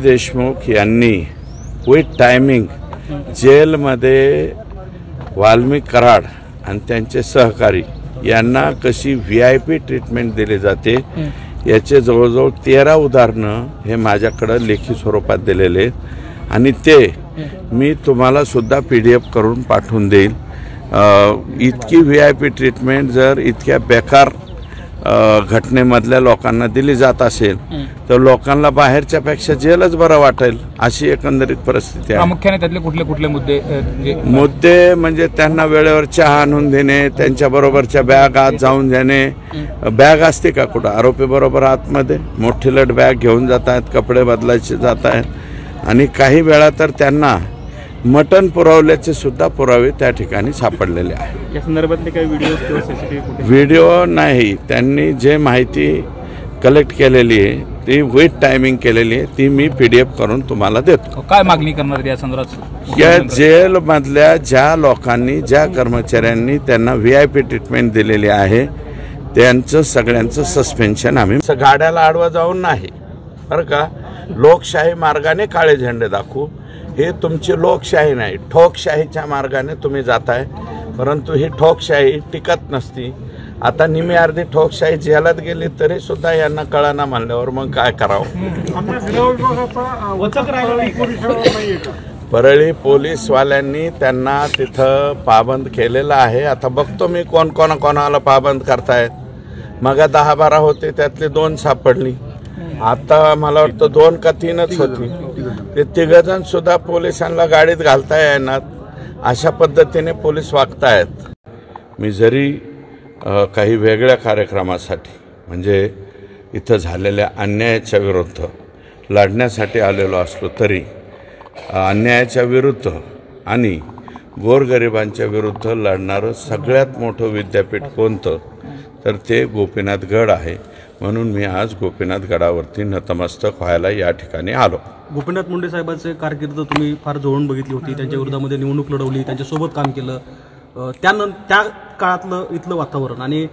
देशमुख यांनी with timing जेलमध्ये वाल्मिक कराड आणि त्यांचे सहकारी यांना कशी VIP ट्रीटमेंट दिली जाते याचे जवळजवळ 13 उदाहरणं हे माझ्याकडे लेखी स्वरूपात दिलेले आहेत आणि ते मी तुम्हाला सुद्धा PDF करून पाठवून देईल। इतकी VIP ट्रीटमेंट जर इतक्या बेकार घटनेमधल्या लोकांना दिली जात असेल तर लोकांना बाहेरच्या पेक्षा जेलच बरं वाटेल अशी एकंदरीत परिस्थिती आहे। प्रामुख्याने त्यातले कुठले कुठले मुद्दे म्हणजे त्यांना वेळेवर चहा आणून देणे, त्यांच्या बरोबरच्या बॅग आत जाऊन देणे। बॅग असते का कुठं आरोपी बरोबर आतमध्ये मोठी लट बॅग घेऊन जात आहेत, कपडे बदलायचे जात आहेत आणि काही वेळा तर त्यांना मटण पुरवल्याचे सुद्धा पुरावे त्या ठिकाणी सापडलेले आहेत। या संदर्भातले काही व्हिडिओ किंवा CCTV व्हिडिओ नाही, त्यांनी जे माहिती कलेक्ट केलेली आहे ती विथ टायमिंग केलेली आहे ती मी PDF करून तुम्हाला देतो। काय मागणी करणार या संदर्भात? या जेलमधल्या ज्या लोकांनी ज्या कर्मचाऱ्यांनी त्यांना VIP ट्रीटमेंट दिलेली आहे त्यांचं सगळ्यांचं सस्पेन्शन आम्ही गाड्याला आडवा जाऊन नाही बरं का, लोकशाही मार्गाने काळे झेंडे दाखवू। हे तुमची लोकशाही नाही, ठोकशाहीच्या मार्गाने तुम्ही जाताय, परंतु ही ठोकशाही टिकत नसती। आता निमी अर्धी ठोकशाही जेलात गेली तरी सुद्धा यांना कळना म्हणल्यावर मग काय करावं? परळी पोलीसवाल्यांनी त्यांना तिथं पाबंद केलेलं आहे। आता बघतो मी कोणाला पाबंद करतायत। मग 10-12 होते त्यातले 2 सापडली, आता मला वाटतं 2 का 3च होती। ते 3 जण सुद्धा पोलिसांना गाडीत घालता येणार अशा पद्धतीने पोलीस वागतायत। मी जरी काही वेगळ्या कार्यक्रमासाठी म्हणजे इथं झालेल्या अन्यायाच्या विरुद्ध लढण्यासाठी आलेलो असलो तरी अन्यायाच्या विरुद्ध आणि गोरगरिबांच्या विरुद्ध लढणारं सगळ्यात मोठं विद्यापीठ कोणतं तर ते गोपीनाथ गड आहे। म्हणून मी आज गोपीनाथ गडावरती नतमस्तक व्हायला या ठिकाणी आलो। गोपीनाथ मुंडे साहेबांचे कारकीर्द तुम्ही फार जवळून बघितली होती, त्यांच्या विरोधामध्ये निवडणूक लढवली, त्यांच्यासोबत काम केलं। त्या काळातलं इथलं वातावरण आणि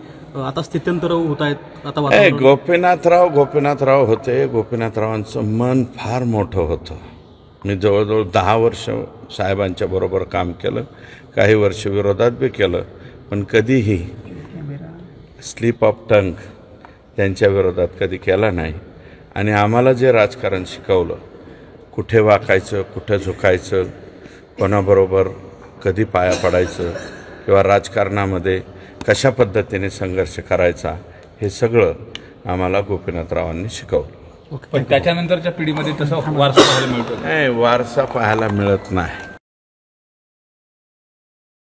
आता स्थित्यंतर होत आहेत आता गोपीनाथराव होते। गोपीनाथरावांचं मन फार मोठं होतं। मी जवळजवळ 10 वर्ष साहेबांच्या बरोबर काम केलं, काही वर्ष विरोधात बी केलं, पण कधीही स्लिप ऑफ टंग त्यांच्या विरोधात कधी केला नाही। आणि आम्हाला जे राजकारण शिकवलं, कुठे वाकायचं, कुठे झुकायचं, कोणाबरोबर कधी पाया पडायचं किंवा राजकारणामध्ये कशा पद्धतीने संघर्ष करायचा, हे सगळं आम्हाला गोपीनाथरावांनी शिकवलं। पण त्याच्यानंतरच्या पिढीमध्ये तसा वारसा पाहायला मिळतो? नाही, वारसा पाहायला मिळत नाही।